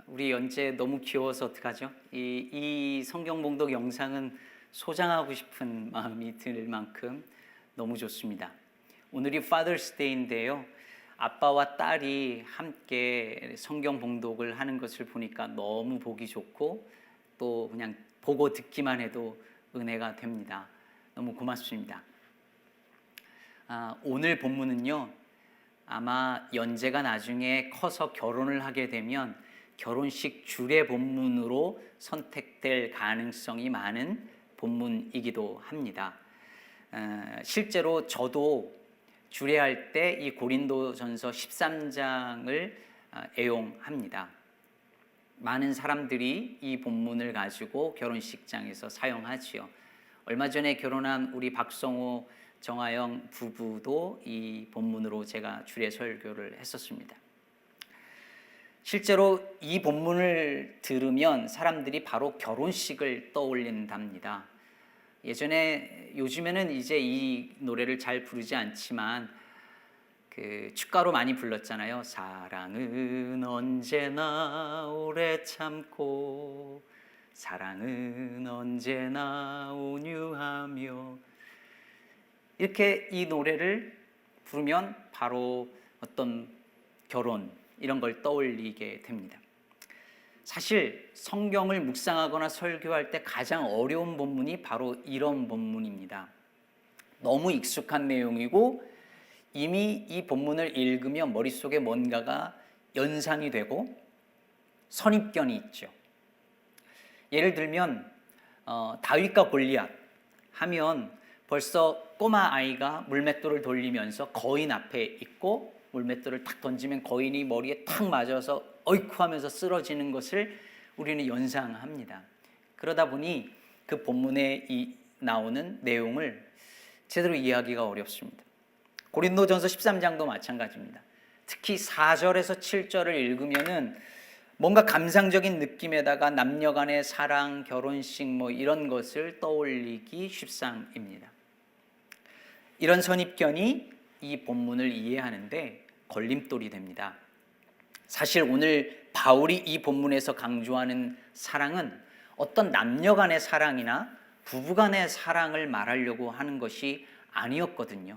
우리 연재 너무 귀여워서 어떡하죠? 이 성경 봉독 영상은 소장하고 싶은 마음이 들 만큼 너무 좋습니다. 오늘이 Father's Day인데요. 아빠와 딸이 함께 성경 봉독을 하는 것을 보니까 너무 보기 좋고 또 그냥 보고 듣기만 해도 은혜가 됩니다. 너무 고맙습니다. 오늘 본문은요. 아마 연재가 나중에 커서 결혼을 하게 되면 결혼식 주례 본문으로 선택될 가능성이 많은 본문이기도 합니다. 실제로 저도 주례할 때 이 고린도전서 13장을 애용합니다. 많은 사람들이 이 본문을 가지고 결혼식장에서 사용하지요. 얼마 전에 결혼한 우리 박성호 정아영 부부도 이 본문으로 제가 주례 설교를 했었습니다. 실제로 이 본문을 들으면 사람들이 바로 결혼식을 떠올린답니다. 요즘에는 이제 이 노래를 잘 부르지 않지만 축가로 많이 불렀잖아요. 사랑은 언제나 오래 참고 사랑은 언제나 온유하며 이렇게 이 노래를 부르면 바로 어떤 결혼 이런 걸 떠올리게 됩니다. 사실 성경을 묵상하거나 설교할 때 가장 어려운 본문이 바로 이런 본문입니다. 너무 익숙한 내용이고 이미 이 본문을 읽으면 머릿속에 뭔가가 연상이 되고 선입견이 있죠. 예를 들면 다윗과 골리앗 하면 벌써 꼬마 아이가 물맷돌을 돌리면서 거인 앞에 있고 물맷돌을 탁 던지면 거인이 머리에 탁 맞아서 어이쿠 하면서 쓰러지는 것을 우리는 연상합니다. 그러다 보니 그 본문에 나오는 내용을 제대로 이해하기가 어렵습니다. 고린도전서 13장도 마찬가지입니다. 특히 4절에서 7절을 읽으면은 뭔가 감상적인 느낌에다가 남녀 간의 사랑, 결혼식 이런 것을 떠올리기 십상입니다. 이런 선입견이 이 본문을 이해하는데 걸림돌이 됩니다. 사실 오늘 바울이 이 본문에서 강조하는 사랑은 어떤 남녀 간의 사랑이나 부부 간의 사랑을 말하려고 하는 것이 아니었거든요.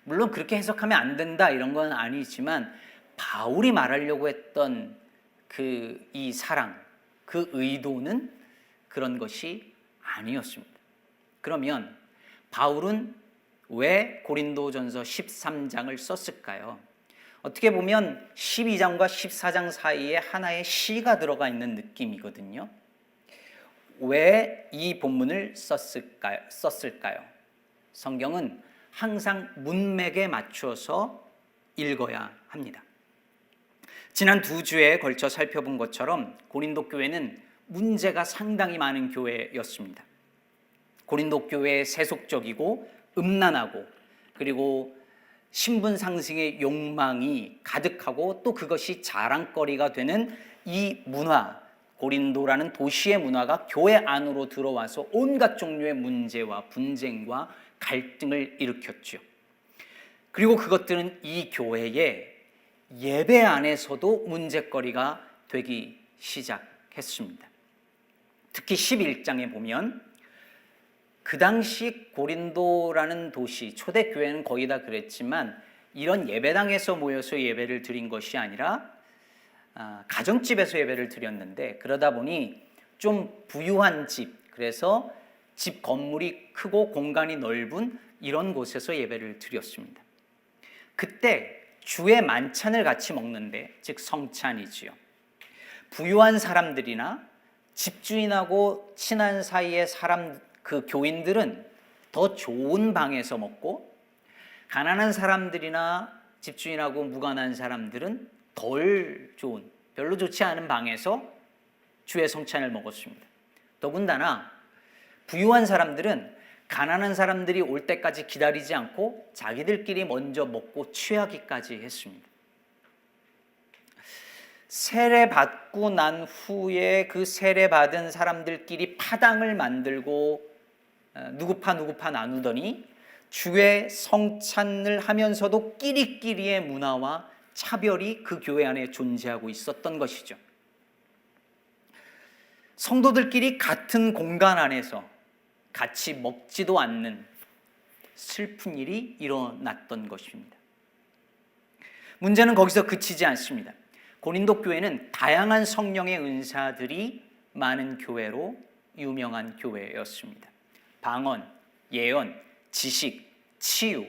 물론 그렇게 해석하면 안 된다 이런 건 아니지만 바울이 말하려고 했던 이 사랑, 그 의도는 그런 것이 아니었습니다. 그러면 바울은 왜 고린도전서 13장을 썼을까요? 어떻게 보면 12장과 14장 사이에 하나의 시가 들어가 있는 느낌이거든요. 왜 이 본문을 썼을까요? 성경은 항상 문맥에 맞춰서 읽어야 합니다. 지난 2주에 걸쳐 살펴본 것처럼 고린도 교회는 문제가 상당히 많은 교회였습니다. 고린도 교회의 세속적이고 음란하고 그리고 신분 상승의 욕망이 가득하고 또 그것이 자랑거리가 되는 이 문화, 고린도라는 도시의 문화가 교회 안으로 들어와서 온갖 종류의 문제와 분쟁과 갈등을 일으켰죠. 그리고 그것들은 이 교회의 예배 안에서도 문제거리가 되기 시작했습니다. 특히 11장에 보면 그 당시 고린도라는 도시, 초대교회는 거의 다 그랬지만 이런 예배당에서 모여서 예배를 드린 것이 아니라 가정집에서 예배를 드렸는데 그러다 보니 좀 부유한 집, 그래서 집 건물이 크고 공간이 넓은 이런 곳에서 예배를 드렸습니다. 그때 주의 만찬을 같이 먹는데, 즉 성찬이지요. 부유한 사람들이나 집주인하고 친한 사이의 그 교인들은 더 좋은 방에서 먹고 가난한 사람들이나 집주인하고 무관한 사람들은 덜 좋은, 별로 좋지 않은 방에서 주의 성찬을 먹었습니다. 더군다나 부유한 사람들은 가난한 사람들이 올 때까지 기다리지 않고 자기들끼리 먼저 먹고 취하기까지 했습니다. 세례받고 난 후에 그 세례받은 사람들끼리 파당을 만들고 누구파 나누더니 주의 성찬을 하면서도 끼리끼리의 문화와 차별이 그 교회 안에 존재하고 있었던 것이죠. 성도들끼리 같은 공간 안에서 같이 먹지도 않는 슬픈 일이 일어났던 것입니다. 문제는 거기서 그치지 않습니다. 고린도 교회는 다양한 성령의 은사들이 많은 교회로 유명한 교회였습니다. 방언, 예언, 지식, 치유,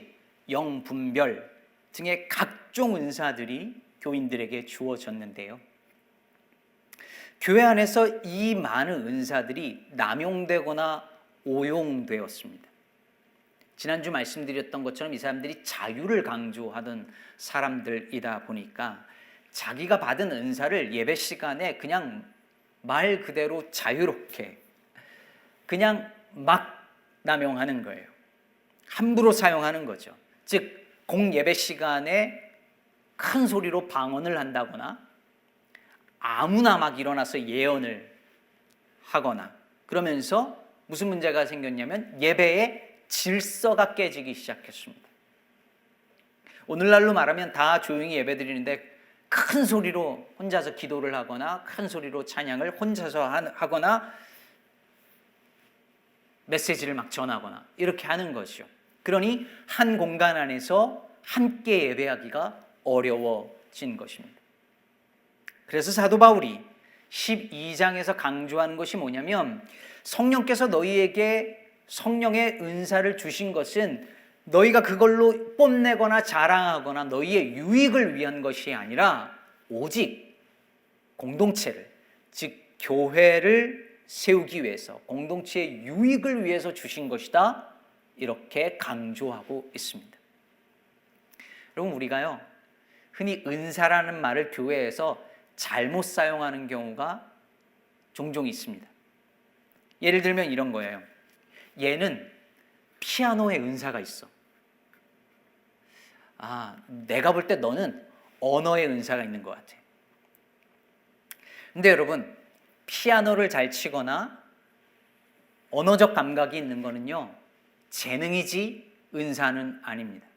영분별 등의 각종 은사들이 교인들에게 주어졌는데요. 교회 안에서 이 많은 은사들이 남용되거나 오용되었습니다. 지난주 말씀드렸던 것처럼 이 사람들이 자유를 강조하던 사람들이다 보니까 자기가 받은 은사를 예배 시간에 그냥 말 그대로 자유롭게 그냥 막 남용하는 거예요. 함부로 사용하는 거죠. 즉 공예배 시간에 큰 소리로 방언을 한다거나 아무나 막 일어나서 예언을 하거나 그러면서 무슨 문제가 생겼냐면 예배의 질서가 깨지기 시작했습니다. 오늘날로 말하면 다 조용히 예배드리는데 큰 소리로 혼자서 기도를 하거나 큰 소리로 찬양을 혼자서 하거나 메시지를 막 전하거나 이렇게 하는 것이죠. 그러니 한 공간 안에서 함께 예배하기가 어려워진 것입니다. 그래서 사도 바울이 12장에서 강조하는 것이 뭐냐면 성령께서 너희에게 성령의 은사를 주신 것은 너희가 그걸로 뽐내거나 자랑하거나 너희의 유익을 위한 것이 아니라 오직 공동체를, 즉 교회를 세우기 위해서 공동체의 유익을 위해서 주신 것이다. 이렇게 강조하고 있습니다. 여러분 우리가요 흔히 은사라는 말을 교회에서 잘못 사용하는 경우가 종종 있습니다. 예를 들면 이런 거예요. 얘는 피아노에 은사가 있어. 내가 볼 때 너는 언어의 은사가 있는 것 같아. 근데 여러분 피아노를 잘 치거나 언어적 감각이 있는 거는요 재능이지 은사는 아닙니다.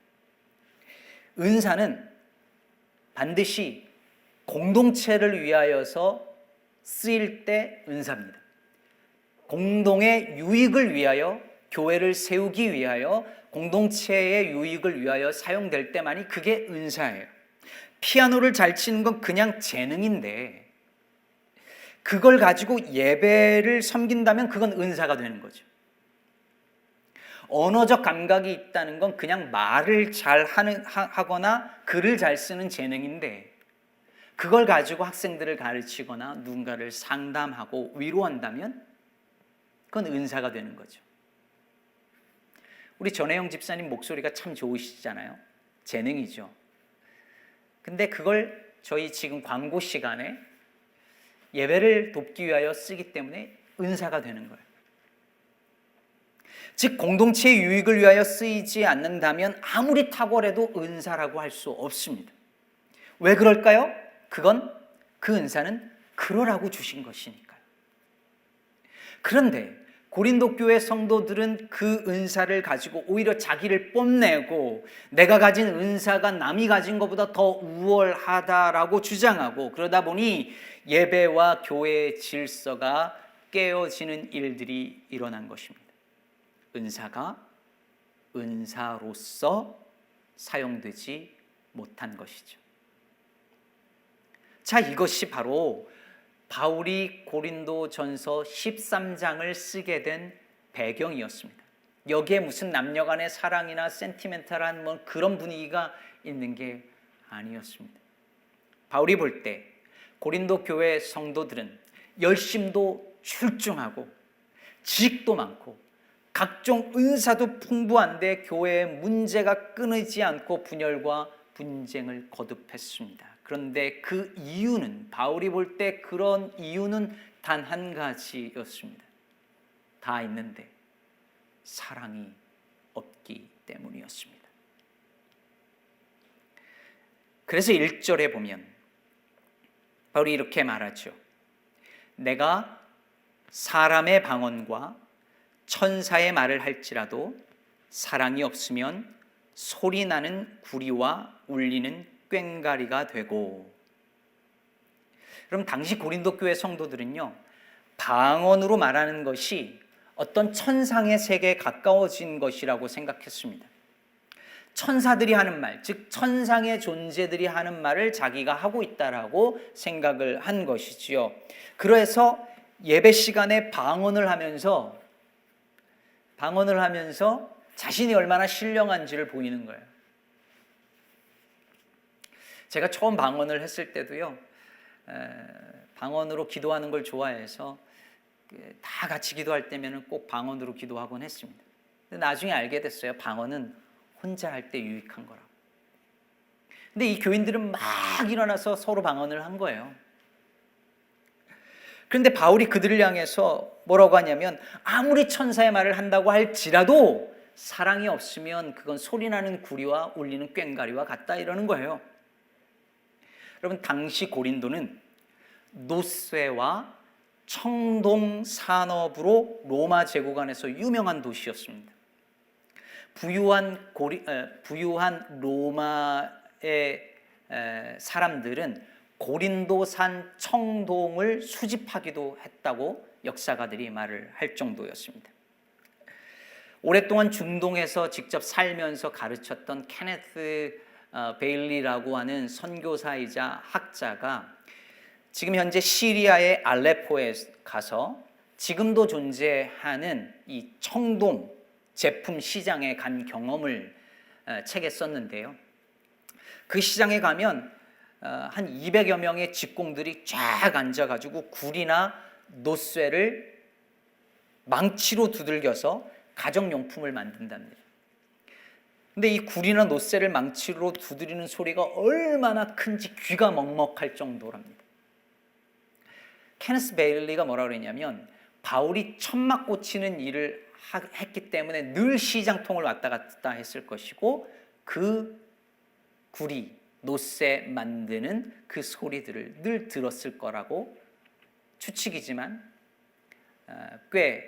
은사는 반드시 공동체를 위하여서 쓰일 때 은사입니다. 공동의 유익을 위하여 교회를 세우기 위하여 공동체의 유익을 위하여 사용될 때만이 그게 은사예요. 피아노를 잘 치는 건 그냥 재능인데 그걸 가지고 예배를 섬긴다면 그건 은사가 되는 거죠. 언어적 감각이 있다는 건 그냥 말을 잘 하거나 글을 잘 쓰는 재능인데 그걸 가지고 학생들을 가르치거나 누군가를 상담하고 위로한다면 그건 은사가 되는 거죠. 우리 전혜영 집사님 목소리가 참 좋으시잖아요. 재능이죠. 근데 그걸 저희 지금 광고 시간에 예배를 돕기 위하여 쓰기 때문에 은사가 되는 거예요. 즉 공동체의 유익을 위하여 쓰이지 않는다면 아무리 탁월해도 은사라고 할 수 없습니다. 왜 그럴까요? 그 은사는 그러라고 주신 것이니까요. 그런데 고린도 교회 성도들은 그 은사를 가지고 오히려 자기를 뽐내고 내가 가진 은사가 남이 가진 것보다 더 우월하다라고 주장하고 그러다 보니 예배와 교회의 질서가 깨어지는 일들이 일어난 것입니다. 은사가 은사로서 사용되지 못한 것이죠. 자, 이것이 바로 바울이 고린도전서 13장을 쓰게 된 배경이었습니다. 여기에 무슨 남녀간의 사랑이나 센티멘탈한 그런 분위기가 있는 게 아니었습니다. 바울이 볼 때 고린도 교회 성도들은 열심도 출중하고 지식도 많고 각종 은사도 풍부한데 교회의 문제가 끊이지 않고 분열과 분쟁을 거듭했습니다. 그런데 그 이유는 바울이 볼 때 그런 이유는 단 한 가지였습니다. 다 있는데 사랑이 없기 때문이었습니다. 그래서 1절에 보면 바울이 이렇게 말하죠. 내가 사람의 방언과 천사의 말을 할지라도 사랑이 없으면 소리나는 구리와 울리는 꽹가리가 되고. 그럼 당시 고린도 교회 성도들은요, 방언으로 말하는 것이 어떤 천상의 세계에 가까워진 것이라고 생각했습니다. 천사들이 하는 말, 즉 천상의 존재들이 하는 말을 자기가 하고 있다라고 생각을 한 것이지요. 그래서 예배 시간에 방언을 하면서 자신이 얼마나 신령한지를 보이는 거예요. 제가 처음 방언을 했을 때도요, 방언으로 기도하는 걸 좋아해서 다 같이 기도할 때면 꼭 방언으로 기도하곤 했습니다. 근데 나중에 알게 됐어요. 방언은 혼자 할 때 유익한 거라고. 근데 이 교인들은 막 일어나서 서로 방언을 한 거예요. 그런데 바울이 그들을 향해서 뭐라고 하냐면, 아무리 천사의 말을 한다고 할지라도 사랑이 없으면 그건 소리나는 구리와 울리는 꽹가리와 같다, 이러는 거예요. 여러분, 당시 고린도는 노쇠와 청동 산업으로 로마 제국 안에서 유명한 도시였습니다. 부유한 로마의 사람들은 고린도산 청동을 수집하기도 했다고 역사가들이 말을 할 정도였습니다. 오랫동안 중동에서 직접 살면서 가르쳤던 케네스 베일리라고 하는 선교사이자 학자가 지금 현재 시리아의 알레포에 가서 지금도 존재하는 이 청동 제품 시장에 간 경험을 책에 썼는데요. 그 시장에 가면 한 200여 명의 직공들이 쫙 앉아가지고 굴이나 노쇠를 망치로 두들겨서 가정용품을 만든답니다. 근데 이 굴이나 노쇠를 망치로 두드리는 소리가 얼마나 큰지 귀가 먹먹할 정도랍니다. 케네스 베일리가 뭐라고 그랬냐면, 바울이 천막 고치는 일을 했기 때문에 늘 시장통을 왔다 갔다 했을 것이고, 그 구리, 노쇠 만드는 그 소리들을 늘 들었을 거라고 추측이지만 꽤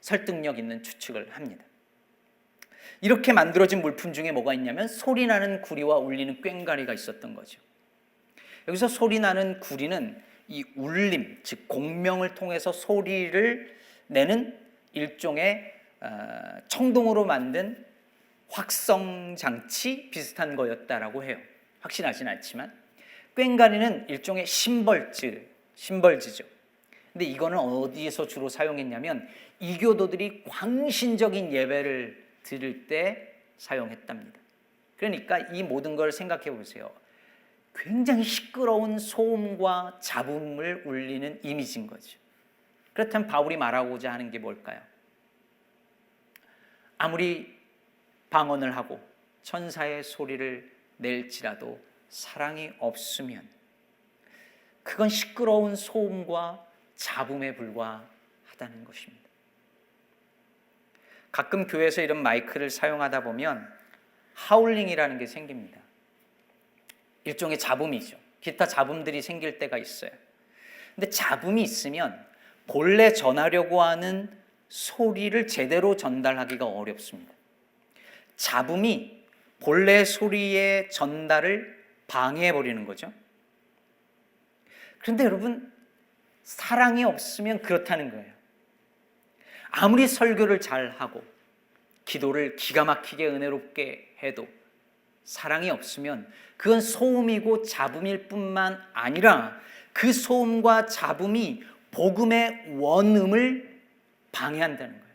설득력 있는 추측을 합니다. 이렇게 만들어진 물품 중에 뭐가 있냐면 소리나는 구리와 울리는 꽹가리가 있었던 거죠. 여기서 소리나는 구리는 이 울림, 즉 공명을 통해서 소리를 내는 일종의 청동으로 만든 확성장치 비슷한 거였다라고 해요. 확신하진 않지만 꽹가리는 일종의 심벌지죠. 근데 이거는 어디에서 주로 사용했냐면 이교도들이 광신적인 예배를 드릴 때 사용했답니다. 그러니까 이 모든 걸 생각해 보세요. 굉장히 시끄러운 소음과 잡음을 울리는 이미지인 거죠. 그렇다면 바울이 말하고자 하는 게 뭘까요? 아무리 방언을 하고 천사의 소리를 낼지라도 사랑이 없으면 그건 시끄러운 소음과 잡음에 불과하다는 것입니다. 가끔 교회에서 이런 마이크를 사용하다 보면 하울링이라는 게 생깁니다. 일종의 잡음이죠. 기타 잡음들이 생길 때가 있어요. 근데 잡음이 있으면 본래 전하려고 하는 소리를 제대로 전달하기가 어렵습니다. 잡음이 본래 소리의 전달을 방해해버리는 거죠. 그런데 여러분, 사랑이 없으면 그렇다는 거예요. 아무리 설교를 잘하고 기도를 기가 막히게 은혜롭게 해도 사랑이 없으면 그건 소음이고 잡음일 뿐만 아니라 그 소음과 잡음이 복음의 원음을 방해한다는 거예요.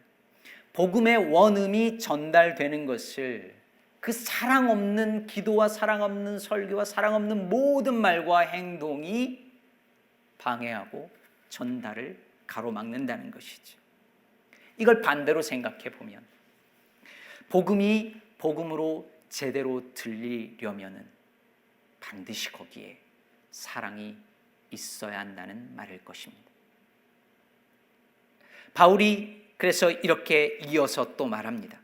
복음의 원음이 전달되는 것을 그 사랑 없는 기도와 사랑 없는 설교와 사랑 없는 모든 말과 행동이 방해하고 전달을 가로막는다는 것이죠. 이걸 반대로 생각해 보면 복음이 복음으로 제대로 들리려면은 반드시 거기에 사랑이 있어야 한다는 말일 것입니다. 바울이 그래서 이렇게 이어서 또 말합니다.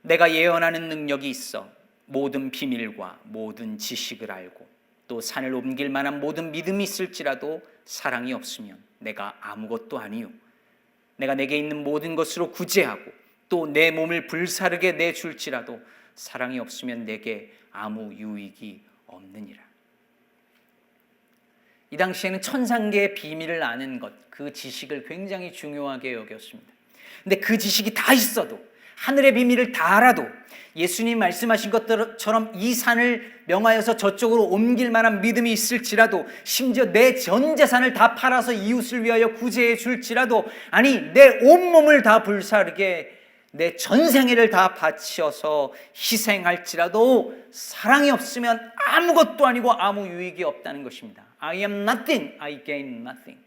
내가 예언하는 능력이 있어 모든 비밀과 모든 지식을 알고 또 산을 옮길 만한 모든 믿음이 있을지라도 사랑이 없으면 내가 아무것도 아니요 내가 내게 있는 모든 것으로 구제하고 또 내 몸을 불사르게 내줄지라도 사랑이 없으면 내게 아무 유익이 없느니라. 이 당시에는 천상계의 비밀을 아는 것, 그 지식을 굉장히 중요하게 여겼습니다. 근데 그 지식이 다 있어도, 하늘의 비밀을 다 알아도, 예수님 말씀하신 것처럼 이 산을 명하여서 저쪽으로 옮길 만한 믿음이 있을지라도, 심지어 내 전 재산을 다 팔아서 이웃을 위하여 구제해 줄지라도, 아니 내 온몸을 다 불사르게 내 전생애를 다 바치어서 희생할지라도 사랑이 없으면 아무것도 아니고 아무 유익이 없다는 것입니다. I am nothing, I gain nothing.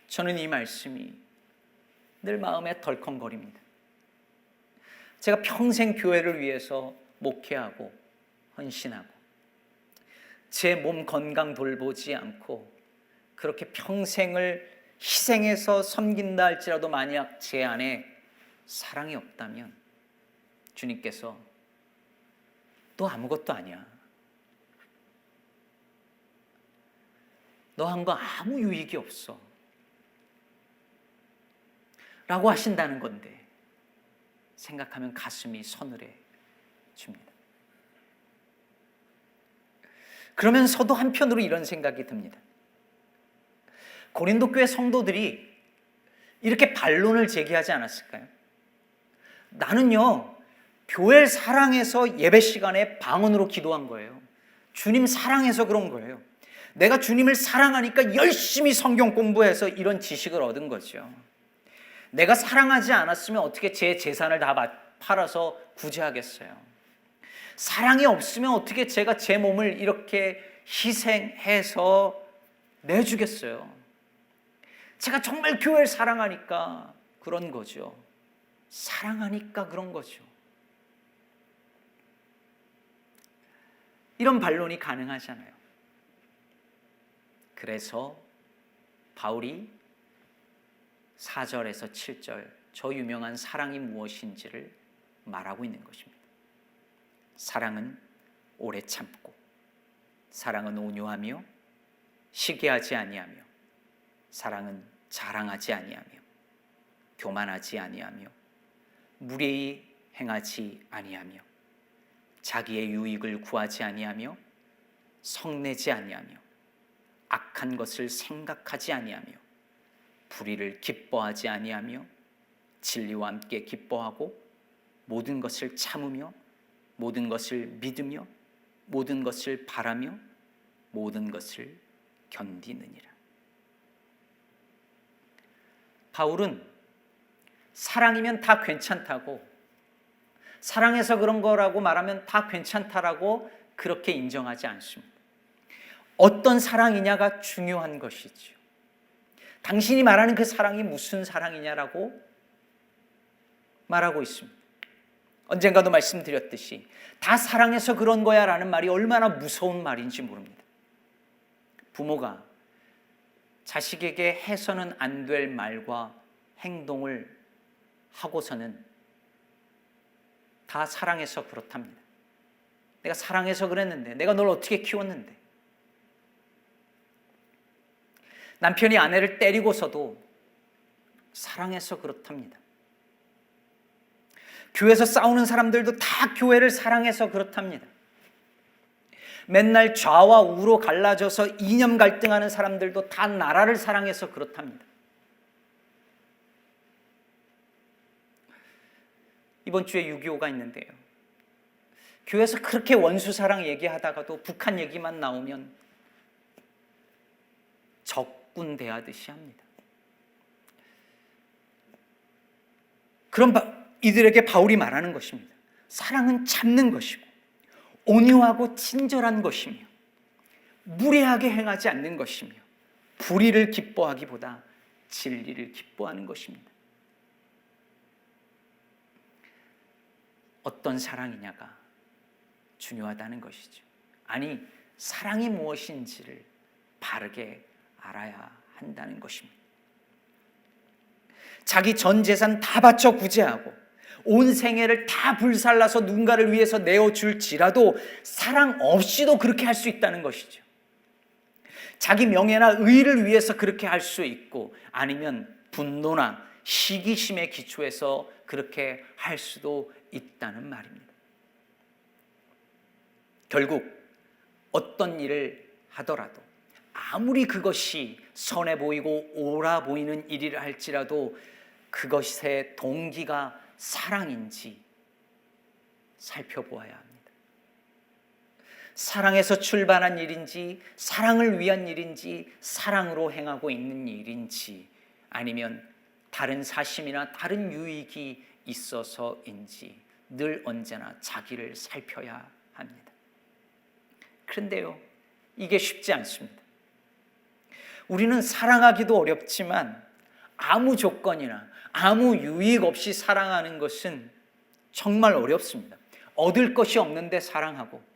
저는 이 말씀이 늘 마음에 덜컹거립니다. 제가 평생 교회를 위해서 목회하고 헌신하고 제 몸 건강 돌보지 않고 그렇게 평생을 희생해서 섬긴다 할지라도 만약 제 안에 사랑이 없다면 주님께서 너 아무것도 아니야. 너 한 거 아무 유익이 없어. 라고 하신다는 건데 생각하면 가슴이 서늘해집니다. 그러면서도 한편으로 이런 생각이 듭니다. 고린도 교회 성도들이 이렇게 반론을 제기하지 않았을까요? 나는요, 교회를 사랑해서 예배 시간에 방언으로 기도한 거예요. 주님 사랑해서 그런 거예요. 내가 주님을 사랑하니까 열심히 성경 공부해서 이런 지식을 얻은 거죠. 내가 사랑하지 않았으면 어떻게 제 재산을 다 팔아서 구제하겠어요? 사랑이 없으면 어떻게 제가 제 몸을 이렇게 희생해서 내주겠어요? 제가 정말 교회를 사랑하니까 그런 거죠. 사랑하니까 그런 거죠. 이런 반론이 가능하잖아요. 그래서 바울이 4절에서 7절 저 유명한 사랑이 무엇인지를 말하고 있는 것입니다. 사랑은 오래 참고, 사랑은 온유하며 시기하지 아니하며, 사랑은 자랑하지 아니하며, 교만하지 아니하며, 무례히 행하지 아니하며, 자기의 유익을 구하지 아니하며, 성내지 아니하며, 악한 것을 생각하지 아니하며, 불의를 기뻐하지 아니하며, 진리와 함께 기뻐하고, 모든 것을 참으며, 모든 것을 믿으며, 모든 것을 바라며, 모든 것을 견디느니라. 바울은 사랑이면 다 괜찮다고, 사랑해서 그런 거라고 말하면 다 괜찮다라고 그렇게 인정하지 않습니다. 어떤 사랑이냐가 중요한 것이죠. 당신이 말하는 그 사랑이 무슨 사랑이냐라고 말하고 있습니다. 언젠가도 말씀드렸듯이 다 사랑해서 그런 거야 라는 말이 얼마나 무서운 말인지 모릅니다. 부모가 자식에게 해서는 안 될 말과 행동을 하고서는 다 사랑해서 그렇답니다. 내가 사랑해서 그랬는데, 내가 널 어떻게 키웠는데. 남편이 아내를 때리고서도 사랑해서 그렇답니다. 교회에서 싸우는 사람들도 다 교회를 사랑해서 그렇답니다. 맨날 좌와 우로 갈라져서 이념 갈등하는 사람들도 다 나라를 사랑해서 그렇답니다. 이번 주에 6.25가 있는데요, 교회에서 그렇게 원수 사랑 얘기하다가도 북한 얘기만 나오면 적군 대하듯이 합니다. 그런 이들에게 바울이 말하는 것입니다. 사랑은 참는 것이고 온유하고 친절한 것이며 무례하게 행하지 않는 것이며 불의를 기뻐하기보다 진리를 기뻐하는 것입니다. 어떤 사랑이냐가 중요하다는 것이죠. 아니, 사랑이 무엇인지를 바르게 알아야 한다는 것입니다. 자기 전 재산 다 바쳐 구제하고 온 생애를 다 불살라서 누군가를 위해서 내어줄지라도 사랑 없이도 그렇게 할 수 있다는 것이죠. 자기 명예나 의의를 위해서 그렇게 할 수 있고, 아니면 분노나 시기심에 기초해서 그렇게 할 수도 있다는 말입니다. 결국 어떤 일을 하더라도 아무리 그것이 선해 보이고 옳아 보이는 일이라 할지라도 그것의 동기가 사랑인지 살펴보아야 합니다. 사랑에서 출발한 일인지, 사랑을 위한 일인지, 사랑으로 행하고 있는 일인지, 아니면 다른 사심이나 다른 유익이 있어서인지 늘 언제나 자기를 살펴야 합니다. 그런데요, 이게 쉽지 않습니다. 우리는 사랑하기도 어렵지만 아무 조건이나 아무 유익 없이 사랑하는 것은 정말 어렵습니다. 얻을 것이 없는데 사랑하고,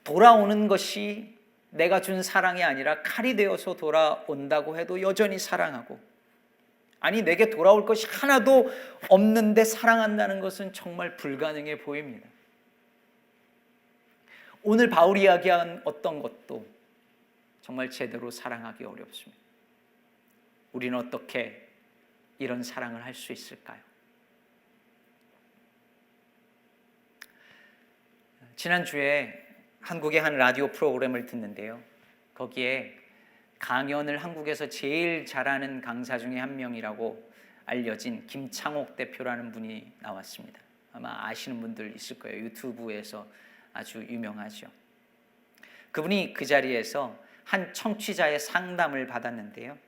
돌아오는 것이 내가 준 사랑이 아니라 칼이 되어서 돌아온다고 해도 여전히 사랑하고, 아니 내게 돌아올 것이 하나도 없는데 사랑한다는 것은 정말 불가능해 보입니다. 오늘 바울이 이야기한 어떤 것도 정말 제대로 사랑하기 어렵습니다. 우리는 어떻게 이런 사랑을 할 수 있을까요? 지난주에 한국의 한 라디오 프로그램을 듣는데요, 거기에 강연을 한국에서 제일 잘하는 강사 중에 한 명이라고 알려진 김창옥 대표라는 분이 나왔습니다. 아마 아시는 분들 있을 거예요. 유튜브에서 아주 유명하죠. 그분이 그 자리에서 한 청취자의 상담을 받았는데요,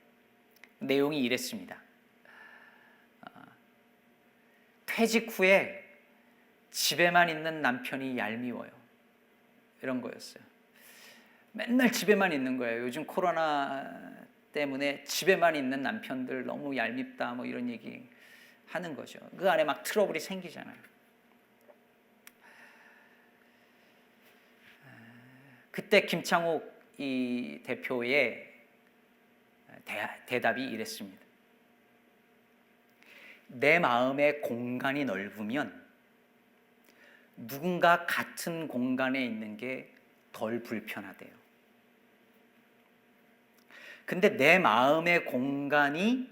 내용이 이랬습니다. 퇴직 후에 집에만 있는 남편이 얄미워요, 이런 거였어요. 맨날 집에만 있는 거예요. 요즘 코로나 때문에 집에만 있는 남편들 너무 얄밉다, 뭐 이런 얘기 하는 거죠. 그 안에 막 트러블이 생기잖아요. 그때 김창옥 이 대표의 대답이 이랬습니다. 내 마음의 공간이 넓으면 누군가 같은 공간에 있는 게 덜 불편하대요. 근데 내 마음의 공간이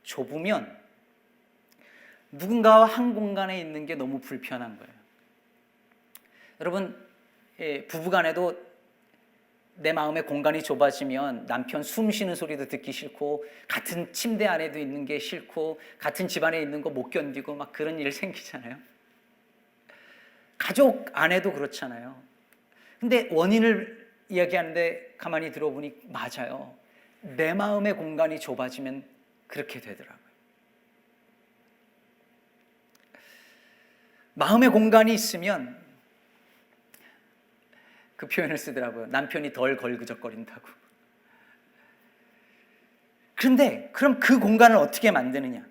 좁으면 누군가와 한 공간에 있는 게 너무 불편한 거예요. 여러분, 부부간에도 내 마음의 공간이 좁아지면 남편 숨 쉬는 소리도 듣기 싫고, 같은 침대 안에도 있는 게 싫고, 같은 집안에 있는 거 못 견디고 막 그런 일 생기잖아요. 가족 안에도 그렇잖아요. 근데 원인을 이야기하는데 가만히 들어보니 맞아요. 내 마음의 공간이 좁아지면 그렇게 되더라고요. 마음의 공간이 있으면 그 표현을 쓰더라고요. 남편이 덜 걸그적거린다고. 그런데 그럼 그 공간을 어떻게 만드느냐?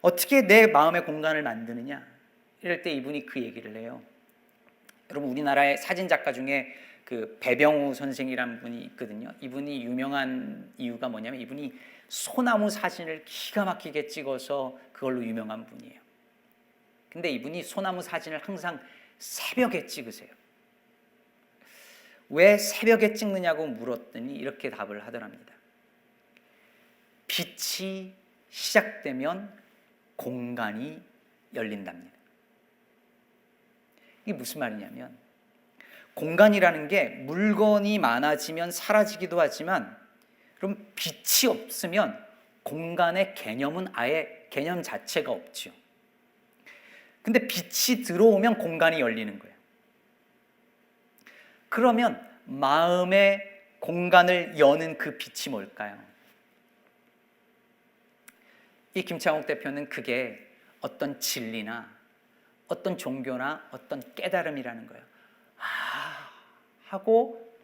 어떻게 내 마음의 공간을 만드느냐? 이럴 때 이분이 그 얘기를 해요. 여러분, 우리나라의 사진작가 중에 그 배병우 선생이라는 분이 있거든요. 이분이 유명한 이유가 뭐냐면 이분이 소나무 사진을 기가 막히게 찍어서 그걸로 유명한 분이에요. 근데 이분이 소나무 사진을 항상 새벽에 찍으세요. 왜 새벽에 찍느냐고 물었더니 이렇게 답을 하더랍니다. 빛이 시작되면 공간이 열린답니다. 이게 무슨 말이냐면, 공간이라는 게 물건이 많아지면 사라지기도 하지만, 그럼 빛이 없으면 공간의 개념은 아예 개념 자체가 없죠. 근데 빛이 들어오면 공간이 열리는 거예요. 그러면 마음의 공간을 여는 그 빛이 뭘까요? 이 김창옥 대표는 그게 어떤 진리나 어떤 종교나 어떤 깨달음이라는 거예요. 하고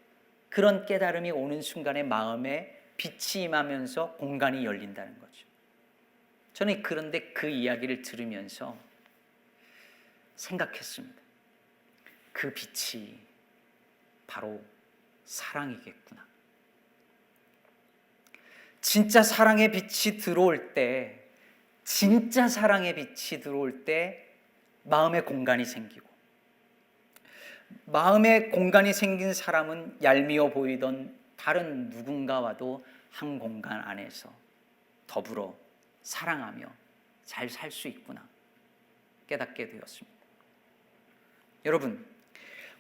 그런 깨달음이 오는 순간에 마음에 빛이 임하면서 공간이 열린다는 거죠. 저는 그런데 그 이야기를 들으면서 생각했습니다. 그 빛이 바로 사랑이겠구나. 진짜 사랑의 빛이 들어올 때, 진짜 사랑의 빛이 들어올 때 마음의 공간이 생기고, 마음의 공간이 생긴 사람은 얄미워 보이던 다른 누군가와도 한 공간 안에서 더불어 사랑하며 잘 살 수 있구나 깨닫게 되었습니다. 여러분,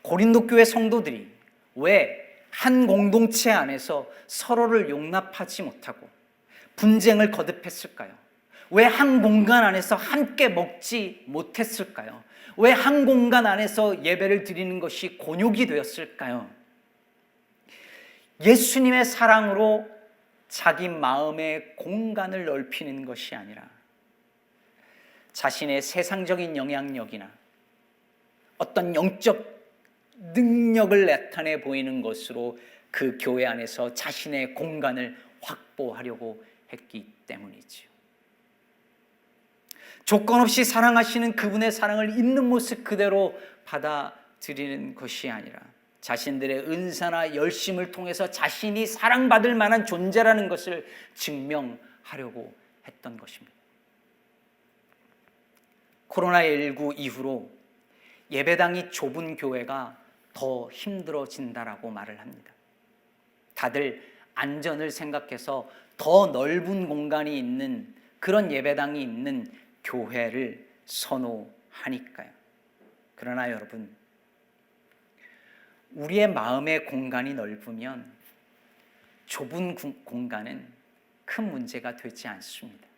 고린도 교회 성도들이 왜 한 공동체 안에서 서로를 용납하지 못하고 분쟁을 거듭했을까요? 왜 한 공간 안에서 함께 먹지 못했을까요? 왜 한 공간 안에서 예배를 드리는 것이 곤욕이 되었을까요? 예수님의 사랑으로 자기 마음의 공간을 넓히는 것이 아니라 자신의 세상적인 영향력이나 어떤 영적 능력을 나타내 보이는 것으로 그 교회 안에서 자신의 공간을 확보하려고 했기 때문이지요. 조건 없이 사랑하시는 그분의 사랑을 있는 모습 그대로 받아들이는 것이 아니라 자신들의 은사나 열심을 통해서 자신이 사랑받을 만한 존재라는 것을 증명하려고 했던 것입니다. 코로나19 이후로 예배당이 좁은 교회가 더 힘들어진다라고 말을 합니다. 다들 안전을 생각해서 더 넓은 공간이 있는 그런 예배당이 있는 교회를 선호하니까요. 그러나 여러분, 우리의 마음의 공간이 넓으면 좁은 공간은 큰 문제가 되지 않습니다.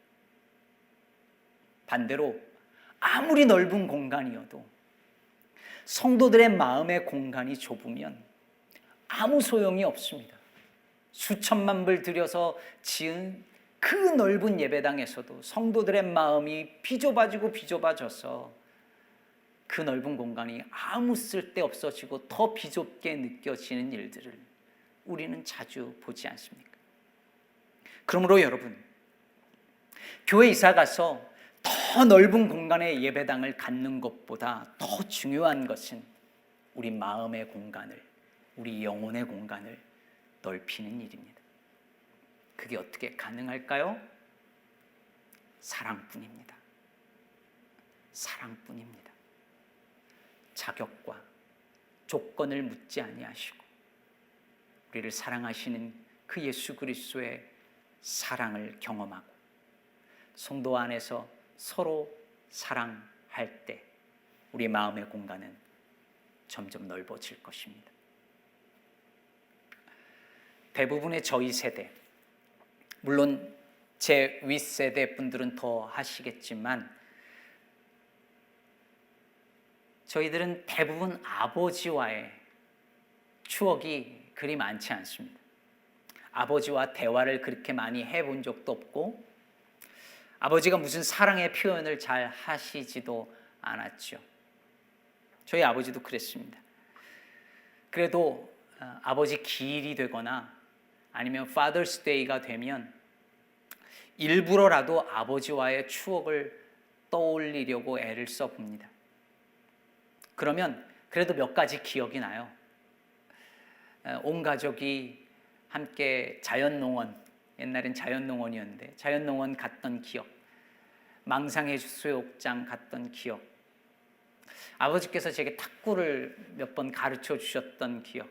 반대로 아무리 넓은 공간이어도 성도들의 마음의 공간이 좁으면 아무 소용이 없습니다. 수천만 불 들여서 지은 그 넓은 예배당에서도 성도들의 마음이 비좁아져서 그 넓은 공간이 아무 쓸데 없어지고 더 비좁게 느껴지는 일들을 우리는 자주 보지 않습니까? 그러므로 여러분, 교회 이사 가서 더 넓은 공간의 예배당을 갖는 것보다 더 중요한 것은 우리 마음의 공간을, 우리 영혼의 공간을 넓히는 일입니다. 그게 어떻게 가능할까요? 사랑뿐입니다. 사랑뿐입니다. 자격과 조건을 묻지 아니하시고 우리를 사랑하시는 그 예수 그리스도의 사랑을 경험하고 성도 안에서 서로 사랑할 때 우리 마음의 공간은 점점 넓어질 것입니다. 대부분의 저희 세대, 물론 제 윗세대 분들은 더 하시겠지만 저희들은 대부분 아버지와의 추억이 그리 많지 않습니다. 아버지와 대화를 그렇게 많이 해본 적도 없고 아버지가 무슨 사랑의 표현을 잘 하시지도 않았죠. 저희 아버지도 그랬습니다. 그래도 아버지 기일이 되거나 아니면 Father's Day가 되면 일부러라도 아버지와의 추억을 떠올리려고 애를 써봅니다. 그러면 그래도 몇 가지 기억이 나요. 온 가족이 함께 자연농원, 옛날엔 자연농원이었는데 자연농원 갔던 기억, 망상해수욕장 갔던 기억, 아버지께서 제게 탁구를 몇 번 가르쳐 주셨던 기억,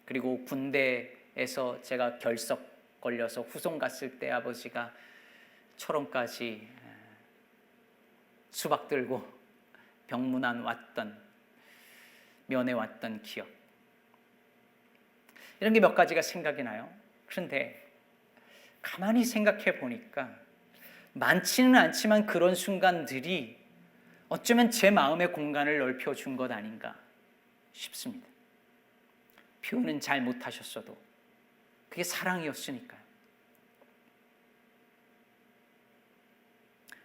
그리고 군대에서 제가 결석 걸려서 후송 갔을 때 아버지가 철원까지 수박 들고 병문안 왔던, 면회 왔던 기억, 이런 게 몇 가지가 생각이 나요. 그런데 가만히 생각해 보니까 많지는 않지만 그런 순간들이 어쩌면 제 마음의 공간을 넓혀준 것 아닌가 싶습니다. 표현은 잘 못하셨어도 그게 사랑이었으니까요.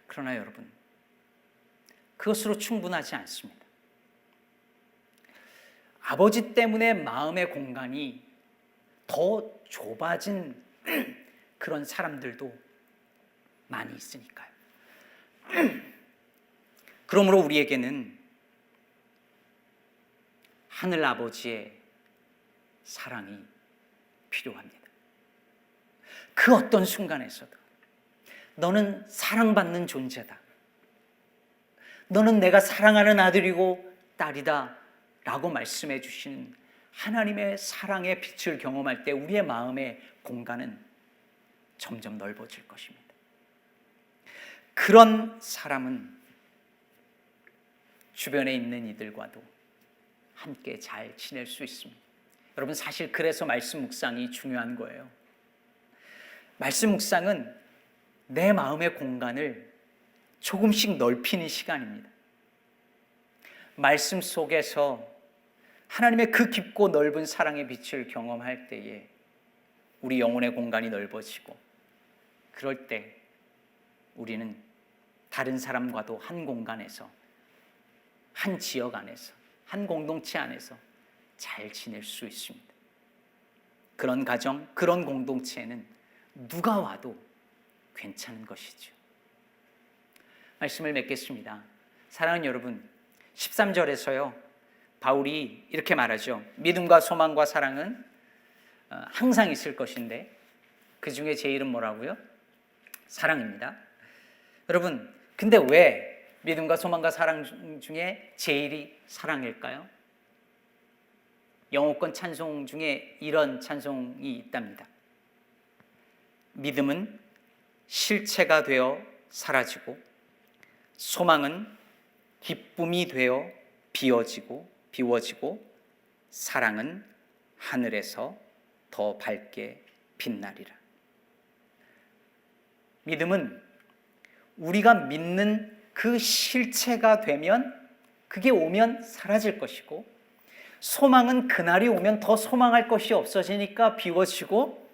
그러나 여러분, 그것으로 충분하지 않습니다. 아버지 때문에 마음의 공간이 더 좁아진 그런 사람들도 많이 있으니까요. 그러므로 우리에게는 하늘 아버지의 사랑이 필요합니다. 그 어떤 순간에서도 너는 사랑받는 존재다, 너는 내가 사랑하는 아들이고 딸이다 라고 말씀해 주시는 하나님의 사랑의 빛을 경험할 때 우리의 마음의 공간은 점점 넓어질 것입니다. 그런 사람은 주변에 있는 이들과도 함께 잘 지낼 수 있습니다. 여러분, 사실 그래서 말씀 묵상이 중요한 거예요. 말씀 묵상은 내 마음의 공간을 조금씩 넓히는 시간입니다. 말씀 속에서 하나님의 그 깊고 넓은 사랑의 빛을 경험할 때에 우리 영혼의 공간이 넓어지고, 그럴 때 우리는 다른 사람과도 한 공간에서, 한 지역 안에서, 한 공동체 안에서 잘 지낼 수 있습니다. 그런 가정, 그런 공동체에는 누가 와도 괜찮은 것이죠. 말씀을 맺겠습니다. 사랑하는 여러분, 13절에서요 바울이 이렇게 말하죠. 믿음과 소망과 사랑은 항상 있을 것인데 그 중에 제일은 뭐라고요? 사랑입니다. 여러분, 근데 왜 믿음과 소망과 사랑 중에 제일이 사랑일까요? 영어권 찬송 중에 이런 찬송이 있답니다. 믿음은 실체가 되어 사라지고, 소망은 기쁨이 되어 비워지고, 사랑은 하늘에서 더 밝게 빛나리라. 믿음은 우리가 믿는 그 실체가 되면, 그게 오면 사라질 것이고, 소망은 그날이 오면 더 소망할 것이 없어지니까 비워지고,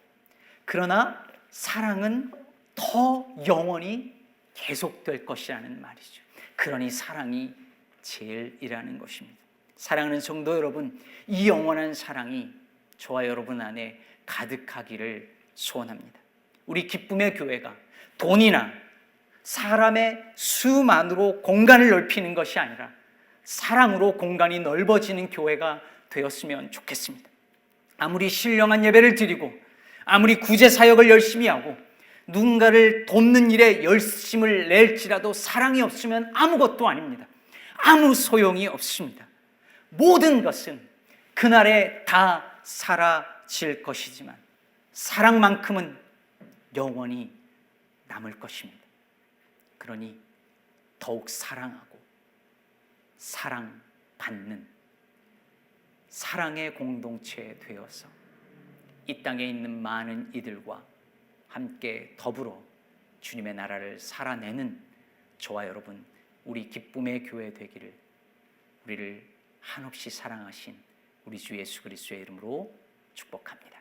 그러나 사랑은 더 영원히 계속될 것이라는 말이죠. 그러니 사랑이 제일이라는 것입니다. 사랑하는 성도 여러분, 이 영원한 사랑이 저와 여러분 안에 가득하기를 소원합니다. 우리 기쁨의 교회가 돈이나 사람의 수만으로 공간을 넓히는 것이 아니라 사랑으로 공간이 넓어지는 교회가 되었으면 좋겠습니다. 아무리 신령한 예배를 드리고, 아무리 구제 사역을 열심히 하고, 누군가를 돕는 일에 열심을 낼지라도 사랑이 없으면 아무것도 아닙니다. 아무 소용이 없습니다. 모든 것은 그날에 다 사라질 것이지만 사랑만큼은 영원히 남을 것입니다. 그러니 더욱 사랑하고 사랑받는 사랑의 공동체 되어서 이 땅에 있는 많은 이들과 함께 더불어 주님의 나라를 살아내는 저와 여러분, 우리 기쁨의 교회 되기를, 우리를 한없이 사랑하신 우리 주 예수 그리스도의 이름으로 축복합니다.